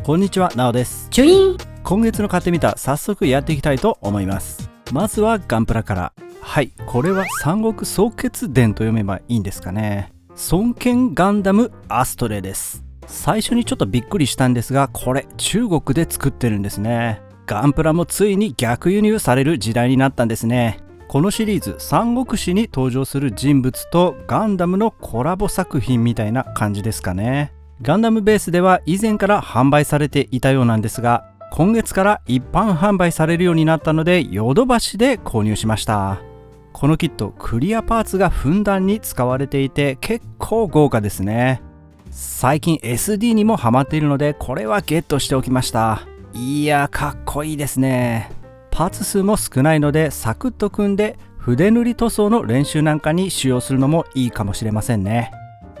こんにちは、なおです。チュイン。今月の買ってみた、早速やっていきたいと思います。まずはガンプラから。はい、これは三国総決伝と読めばいいんですかね。孫権ガンダムアストレです。最初にちょっとびっくりしたんですが、これ中国で作ってるんですね。ガンプラもついに逆輸入される時代になったんですね。このシリーズ、三国志に登場する人物とガンダムのコラボ作品みたいな感じですかね。ガンダムベースでは以前から販売されていたようなんですが、今月から一般販売されるようになったのでヨドバシで購入しました。このキット、クリアパーツがふんだんに使われていて結構豪華ですね。最近 SD にもハマっているのでこれはゲットしておきました。いや、かっこいいですね。パーツ数も少ないのでサクッと組んで筆塗り塗装の練習なんかに使用するのもいいかもしれませんね。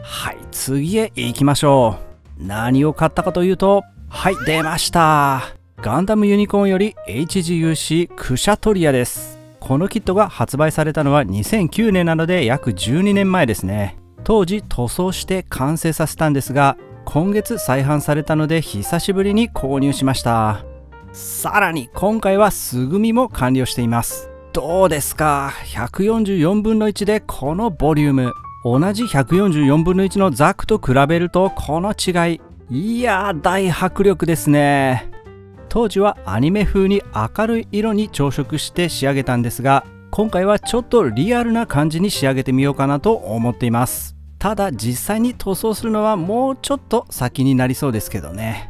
はい、次へ行きましょう。何を買ったかというと、はい、出ました。ガンダムユニコーンより HGUC クシャトリアです。このキットが発売されたのは2009年なので約12年前ですね。当時塗装して完成させたんですが、今月再販されたので久しぶりに購入しました。さらに今回は素組みも完了しています。どうですか、144分の1でこのボリューム。同じ144分の1のザクと比べるとこの違い、いやー、大迫力ですね。当時はアニメ風に明るい色に調色して仕上げたんですが、今回はちょっとリアルな感じに仕上げてみようかなと思っています。ただ実際に塗装するのはもうちょっと先になりそうですけどね。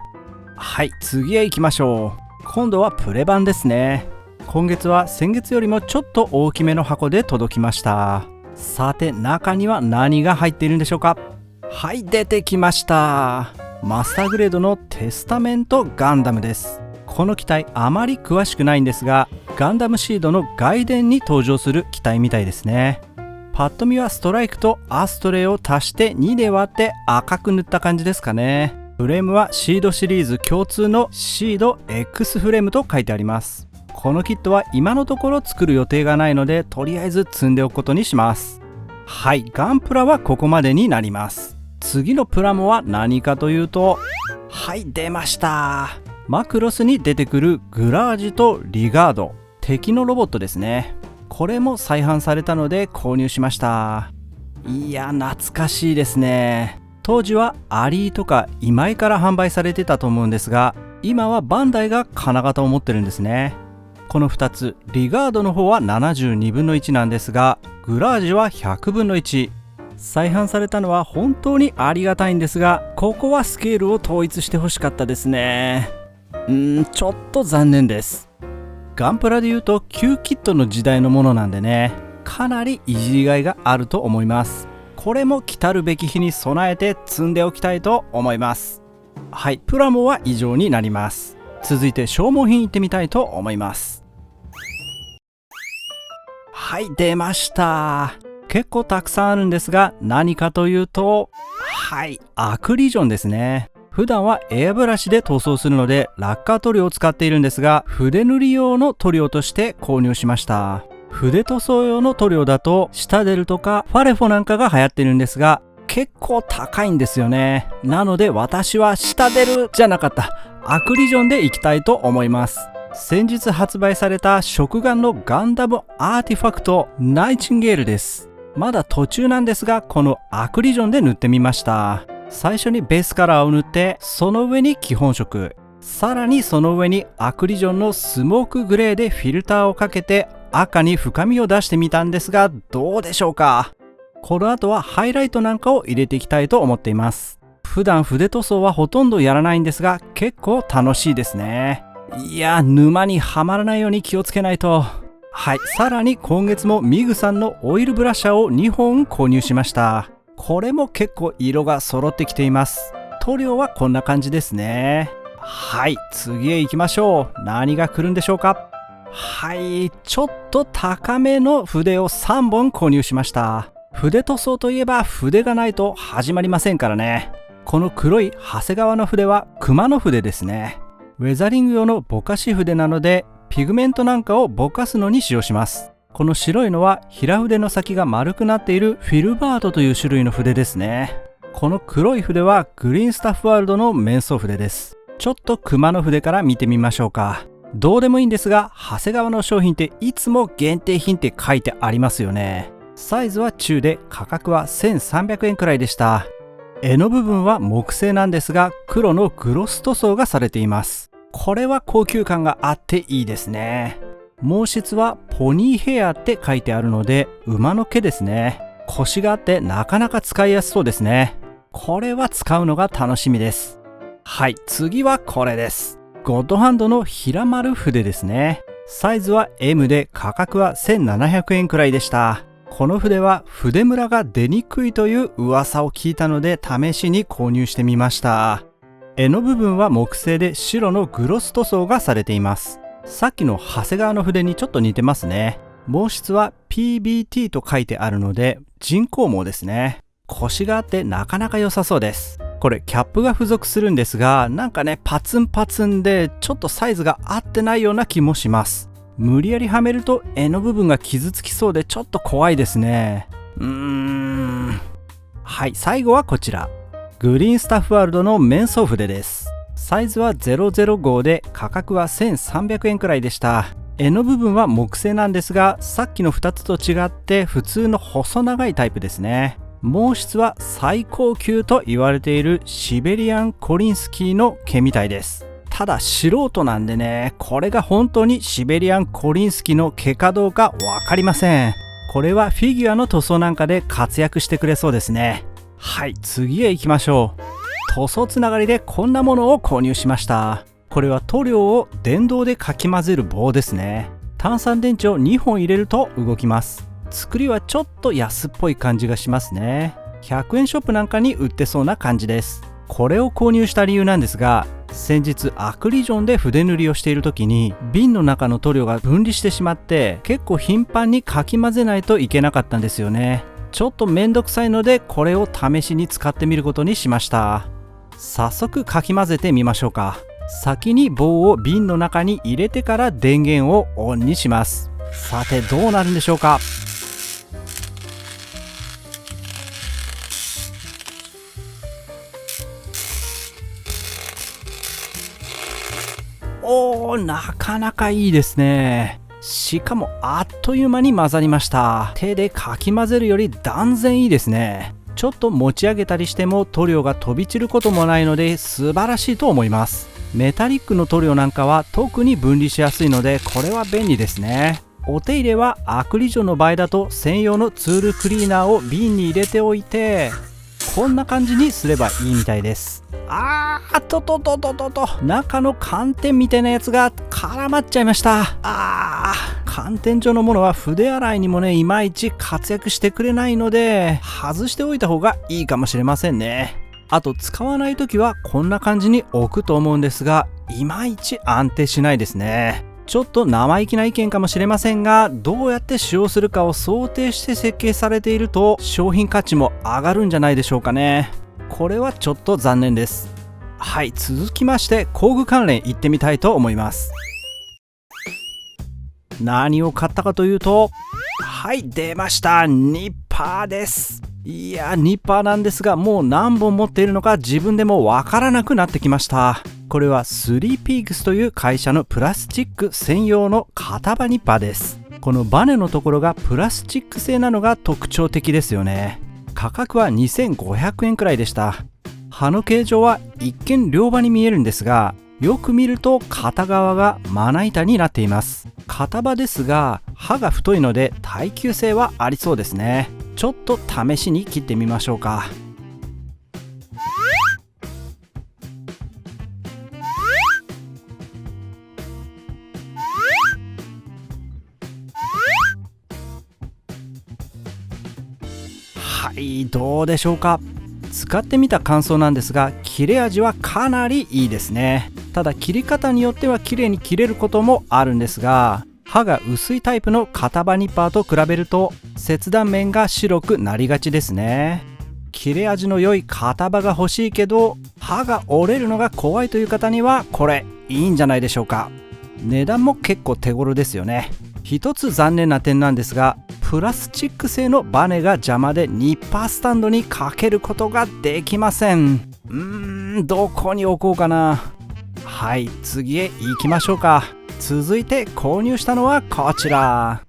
はい、次へ行きましょう。今度はプレ版ですね。今月は先月よりもちょっと大きめの箱で届きました。さて、中には何が入っているんでしょうか。はい、出てきました。マスターグレードのテスタメントガンダムです。この機体あまり詳しくないんですが、ガンダムシードの外伝に登場する機体みたいですね。パッと見はストライクとアストレイを足して2で割って赤く塗った感じですかね。フレームはシードシリーズ共通のシード X フレームと書いてあります。このキットは今のところ作る予定がないので、とりあえず積んでおくことにします。はい、ガンプラはここまでになります。次のプラモは何かというと、はい、出ました。マクロスに出てくるグラージとリガード、敵のロボットですね。これも再販されたので購入しました。いや、懐かしいですね。当時はアリーとか今井から販売されてたと思うんですが、今はバンダイが金型を持ってるんですね。この2つ、リガードの方は72分の1なんですが、グラージは100分の1。再販されたのは本当にありがたいんですが、ここはスケールを統一してほしかったですね。ちょっと残念です。ガンプラでいうと旧キットの時代のものなんでね、かなりいじりがいがあると思います。これも来たるべき日に備えて積んでおきたいと思います。はい、プラモは以上になります。続いて消耗品いってみたいと思います。はい、出ました。結構たくさんあるんですが、何かというと、はい、アクリジョンですね。普段はエアブラシで塗装するのでラッカー塗料を使っているんですが、筆塗り用の塗料として購入しました。筆塗装用の塗料だとシタデルとかファレフォなんかが流行ってるんですが、結構高いんですよね。なので私はシタデルじゃなかった、アクリジョンでいきたいと思います。先日発売された食玩のガンダムアーティファクトナイチンゲールです。まだ途中なんですが、このアクリジョンで塗ってみました。最初にベースカラーを塗って、その上に基本色、さらにその上にアクリジョンのスモークグレーでフィルターをかけて赤に深みを出してみたんですが、どうでしょうか。この後はハイライトなんかを入れていきたいと思っています。普段筆塗装はほとんどやらないんですが、結構楽しいですね。いや、沼にはまらないように気をつけないと。はい、さらに今月もミグさんのオイルブラシャーを2本購入しました。これも結構色が揃ってきています。塗料はこんな感じですね。はい、次へ行きましょう。何が来るんでしょうか。はい、ちょっと高めの筆を3本購入しました。筆塗装といえば筆がないと始まりませんからね。この黒い長谷川の筆は熊の筆ですね。ウェザリング用のぼかし筆なので、ピグメントなんかをぼかすのに使用します。この白いのは平筆の先が丸くなっているフィルバートという種類の筆ですね。この黒い筆はグリーンスタッフワールドの面相筆です。ちょっと熊の筆から見てみましょうか。どうでもいいんですが、長谷川の商品っていつも限定品って書いてありますよね。サイズは中で価格は1300円くらいでした。柄の部分は木製なんですが、黒のグロス塗装がされています。これは高級感があっていいですね。毛質はポニーヘアって書いてあるので、馬の毛ですね。コシがあってなかなか使いやすそうですね。これは使うのが楽しみです。はい、次はこれです。ゴッドハンドの平丸筆ですね。サイズは M で価格は1700円くらいでした。この筆は筆ムラが出にくいという噂を聞いたので試しに購入してみました。柄の部分は木製で白のグロス塗装がされています。さっきの長谷川の筆にちょっと似てますね。毛質は PBT と書いてあるので人工毛ですね。コシがあってなかなか良さそうです。これキャップが付属するんですが、なんかねパツンパツンでちょっとサイズが合ってないような気もします。無理やりはめると柄の部分が傷つきそうでちょっと怖いですね。はい、最後はこちら。グリーンスタッフワールドの面相筆です。サイズは005で価格は1300円くらいでした。柄の部分は木製なんですが、さっきの2つと違って普通の細長いタイプですね。毛質は最高級と言われているシベリアンコリンスキーの毛みたいです。ただ素人なんでね、これが本当にシベリアンコリンスキーの毛かどうか分かりません。これはフィギュアの塗装なんかで活躍してくれそうですね。はい、次へ行きましょう。塗装つながりでこんなものを購入しました。これは塗料を電動でかき混ぜる棒ですね。単三電池を2本入れると動きます。作りはちょっと安っぽい感じがしますね。100円ショップなんかに売ってそうな感じです。これを購入した理由なんですが、先日アクリジョンで筆塗りをしている時に瓶の中の塗料が分離してしまって結構頻繁にかき混ぜないといけなかったんですよね。ちょっとめんどくさいのでこれを試しに使ってみることにしました。早速かき混ぜてみましょうか。先に棒を瓶の中に入れてから電源をオンにします。さてどうなるんでしょうか。なかなかいいですね。しかもあっという間に混ざりました。手でかき混ぜるより断然いいですね。ちょっと持ち上げたりしても塗料が飛び散ることもないので素晴らしいと思います。メタリックの塗料なんかは特に分離しやすいのでこれは便利ですね。お手入れはアクリルの場合だと専用のツールクリーナーを瓶に入れておいてこんな感じにすればいいみたいです。中の寒天みたいなやつが絡まっちゃいました。寒天状のものは筆洗いにもねいまいち活躍してくれないので外しておいた方がいいかもしれませんね。あと使わない時はこんな感じに置くと思うんですがいまいち安定しないですね。ちょっと生意気な意見かもしれませんがどうやって使用するかを想定して設計されていると商品価値も上がるんじゃないでしょうかね。これはちょっと残念です。はい、続きまして工具関連いってみたいと思います。何を買ったかというと、はい、出ました。ニッパーです。いや、ニッパーなんですがもう何本持っているのか自分でもわからなくなってきました。これはスリーピークスという会社のプラスチック専用の片刃ニッパーです。このバネのところがプラスチック製なのが特徴的ですよね。価格は2500円くらいでした。刃の形状は一見両刃に見えるんですがよく見ると片側がまな板になっています。片刃ですが刃が太いので耐久性はありそうですね。ちょっと試しに切ってみましょうか。はい、どうでしょうか。使ってみた感想なんですが切れ味はかなりいいですね。ただ切り方によっては綺麗に切れることもあるんですが刃が薄いタイプの片刃ニッパーと比べると切断面が白くなりがちですね。切れ味の良い片刃が欲しいけど刃が折れるのが怖いという方にはこれいいんじゃないでしょうか。値段も結構手頃ですよね。一つ残念な点なんですがプラスチック製のバネが邪魔でニッパースタンドにかけることができません。どこに置こうかな。はい、次へ行きましょうか。続いて購入したのはこちら、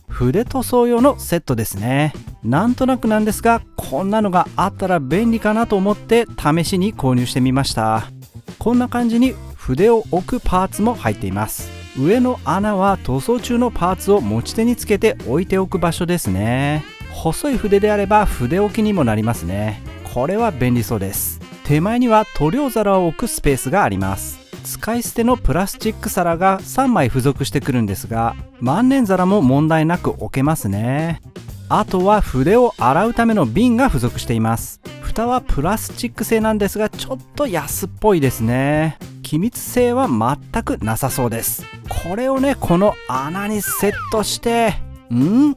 筆塗装用のセットですね。なんとなくなんですが、こんなのがあったら便利かなと思って試しに購入してみました。こんな感じに筆を置くパーツも入っています。上の穴は塗装中のパーツを持ち手につけて置いておく場所ですね。細い筆であれば筆置きにもなりますね。これは便利そうです。手前には塗料皿を置くスペースがあります。使い捨てのプラスチック皿が3枚付属してくるんですが、万年皿も問題なく置けますね。あとは筆を洗うための瓶が付属しています。蓋はプラスチック製なんですが、ちょっと安っぽいですね。気密性は全くなさそうです。これをね、この穴にセットして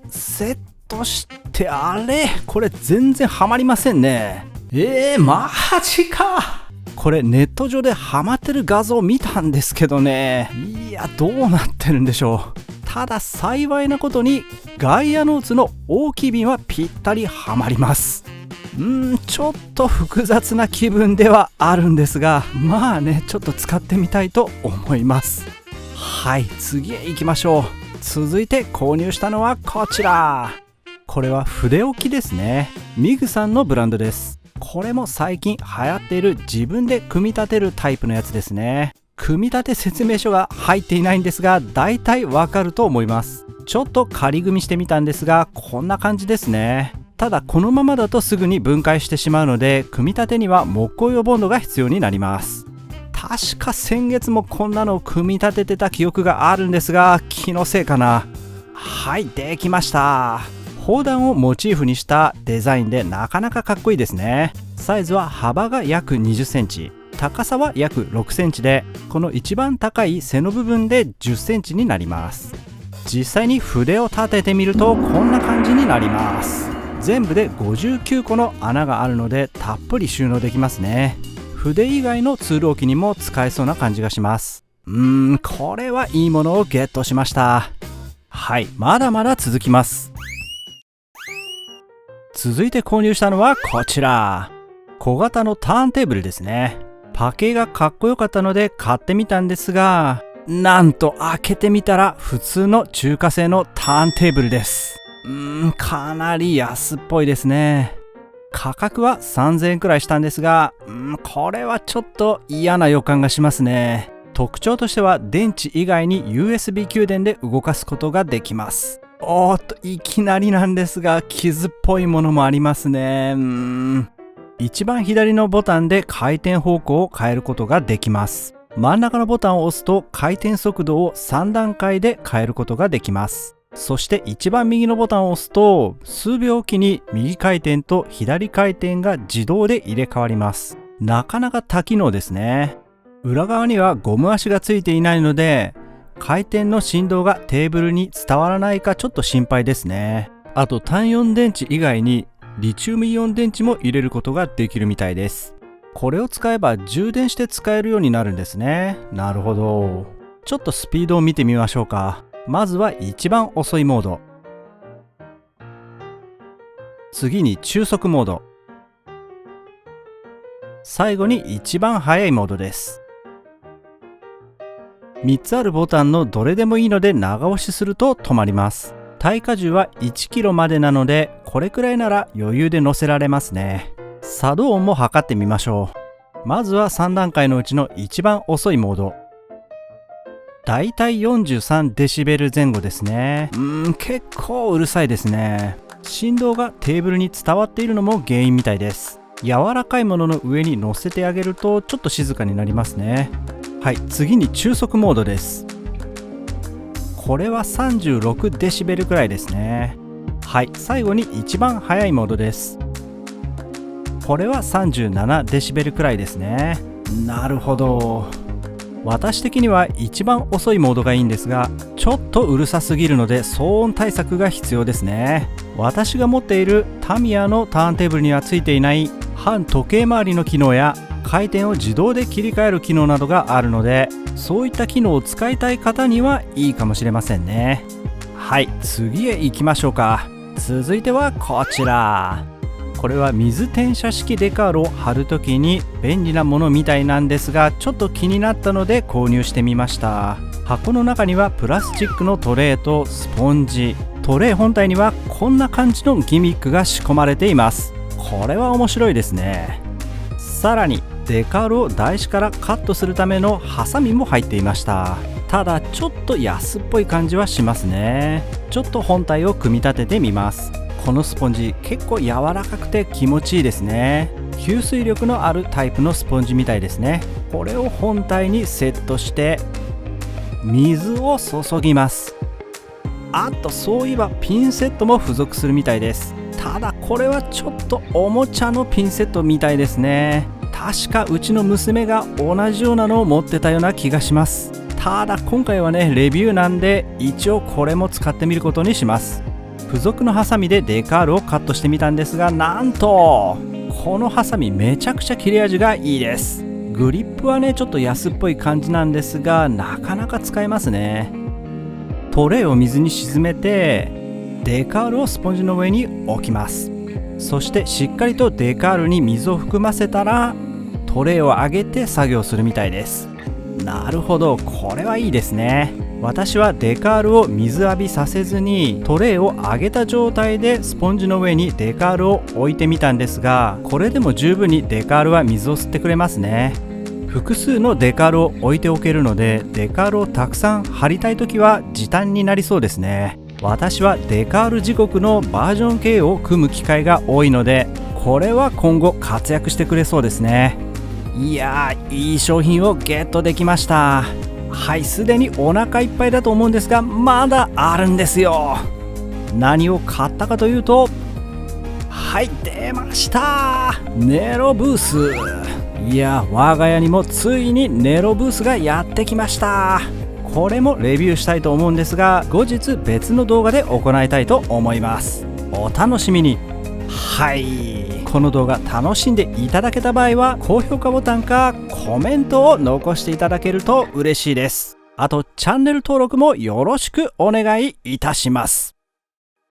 セットしてあれこれ全然はまりませんね。マジか。これネット上でハマってる画像を見たんですけどね、いやどうなってるんでしょう。ただ幸いなことにガイアノーツの大きい瓶はぴったりはまります。ちょっと複雑な気分ではあるんですが、まあね、ちょっと使ってみたいと思います。はい、次へ行きましょう。続いて購入したのはこちら、これは筆置きですね。ミグさんのブランドです。これも最近流行っている自分で組み立てるタイプのやつですね。組み立て説明書が入っていないんですが、だいたいわかると思います。ちょっと仮組みしてみたんですが、こんな感じですね。ただこのままだとすぐに分解してしまうので、組み立てには木工用ボンドが必要になります。確か先月もこんなのを組み立ててた記憶があるんですが、気のせいかな。はい、できました。砲弾をモチーフにしたデザインでなかなかかっこいいですね。サイズは幅が約20センチ、高さは約6センチで、この一番高い背の部分で10センチになります。実際に筆を立ててみるとこんな感じになります。全部で59個の穴があるのでたっぷり収納できますね。筆以外のツール置きにも使えそうな感じがします。これはいいものをゲットしました。はい、まだまだ続きます。続いて購入したのはこちら、小型のターンテーブルですね。パッケージがかっこよかったので買ってみたんですが、なんと開けてみたら普通の中華製のターンテーブルです。かなり安っぽいですね。価格は3000円くらいしたんですが、これはちょっと嫌な予感がしますね。特徴としては電池以外に USB 給電で動かすことができます。いきなりなんですが、傷っぽいものもありますね。一番左のボタンで回転方向を変えることができます。真ん中のボタンを押すと回転速度を3段階で変えることができます。そして一番右のボタンを押すと数秒おきに右回転と左回転が自動で入れ替わります。なかなか多機能ですね。裏側にはゴム足がついていないので、回転の振動がテーブルに伝わらないかちょっと心配ですね。あと単4電池以外にリチウムイオン電池も入れることができるみたいです。これを使えば充電して使えるようになるんですね。なるほど。ちょっとスピードを見てみましょうか。まずは一番遅いモード、次に中速モード、最後に一番速いモードです。3つあるボタンのどれでもいいので長押しすると止まります。耐荷重は1キロまでなので、これくらいなら余裕で乗せられますね。作動音も測ってみましょう。まずは3段階のうちの一番遅いモード、だいたい43デシベル前後ですね。結構うるさいですね。振動がテーブルに伝わっているのも原因みたいです。柔らかいものの上に乗せてあげるとちょっと静かになりますね。はい、次に中速モードです。これは36デシベルくらいですね。はい、最後に一番速いモードです。これは37デシベルくらいですね。なるほど。私的には一番遅いモードがいいんですが、ちょっとうるさすぎるので騒音対策が必要ですね。私が持っているタミヤのターンテーブルにはついていない反時計回りの機能や回転を自動で切り替える機能などがあるので、そういった機能を使いたい方にはいいかもしれませんね。はい、次へ行きましょうか。続いてはこちら。これは水転写式デカールを貼るときに便利なものみたいなんですが、ちょっと気になったので購入してみました。箱の中にはプラスチックのトレーとスポンジ、トレー本体にはこんな感じのギミックが仕込まれています。これは面白いですね。さらにデカールを台紙からカットするためのハサミも入っていました。ただちょっと安っぽい感じはしますね。ちょっと本体を組み立ててみます。このスポンジ結構柔らかくて気持ちいいですね。吸水力のあるタイプのスポンジみたいですね。これを本体にセットして水を注ぎます。あとそういえばピンセットも付属するみたいです。ただこれはちょっとおもちゃのピンセットみたいですね。確かうちの娘が同じようなのを持ってたような気がします。ただ今回はねレビューなんで一応これも使ってみることにします。付属のハサミでデカールをカットしてみたんですが、なんとこのハサミめちゃくちゃ切れ味がいいです。グリップはねちょっと安っぽい感じなんですが、なかなか使えますね。トレイを水に沈めてデカールをスポンジの上に置きます。そしてしっかりとデカールに水を含ませたらトレイを上げて作業するみたいです。なるほど、これはいいですね。私はデカールを水浴びさせずにトレイを上げた状態でスポンジの上にデカールを置いてみたんですが、これでも十分にデカールは水を吸ってくれますね。複数のデカールを置いておけるのでデカールをたくさん貼りたい時は時短になりそうですね。私はデカール時刻のバージョン系を組む機会が多いので、これは今後活躍してくれそうですね。いやー、いい商品をゲットできました。はい、すでにお腹いっぱいだと思うんですが、まだあるんですよ。何を買ったかというと、はい、出ました、ネロブース。いや、我が家にもついにネロブースがやってきました。これもレビューしたいと思うんですが、後日別の動画で行いたいと思います。お楽しみに。はい、この動画楽しんでいただけた場合は高評価ボタンかコメントを残していただけると嬉しいです。あとチャンネル登録もよろしくお願いいたします。